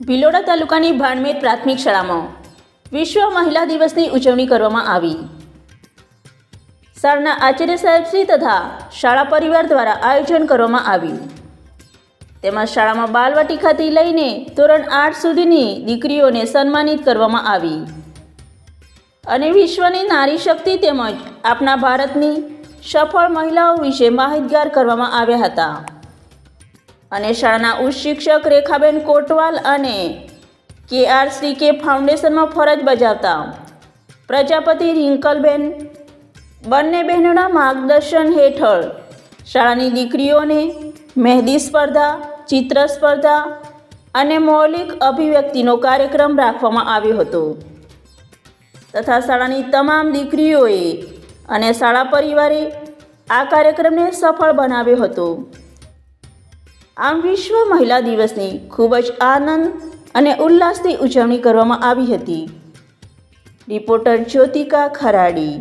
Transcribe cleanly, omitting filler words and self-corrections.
ભિલોડા તાલુકાની ભાણમેર પ્રાથમિક શાળામાં વિશ્વ મહિલા દિવસની ઉજવણી કરવામાં આવી. શાળાના આચાર્ય સાહેબશ્રી તથા શાળા પરિવાર દ્વારા આયોજન કરવામાં આવ્યું. તેમાં શાળામાં બાલવાટિકાથી લઈને ધોરણ 8 સુધીની દીકરીઓને સન્માનિત કરવામાં આવી અને વિશ્વની નારી શક્તિ તેમજ આપણા ભારતની સફળ મહિલાઓ વિશે માહિતગાર કરવામાં આવ્યા હતા. અને શાળાના ઉચ્ચ શિક્ષક રેખાબેન કોટવાલ અને KRCK ફાઉન્ડેશનમાં ફરજ બજાવતા પ્રજાપતિ રિંકલબેન બંને બહેનોના માર્ગદર્શન હેઠળ શાળાની દીકરીઓને મહેંદી સ્પર્ધા, ચિત્ર સ્પર્ધા અને મૌલિક અભિવ્યક્તિનો કાર્યક્રમ રાખવામાં આવ્યો હતો તથા શાળાની તમામ દીકરીઓએ અને શાળા પરિવારે આ કાર્યક્રમને સફળ બનાવ્યો હતો. આમ વિશ્વ મહિલા દિવસની ખૂબ જ આનંદ અને ઉલ્લાસથી ઉજવણી કરવામાં આવી હતી. રિપોર્ટર જ્યોતિકા ખરાડી.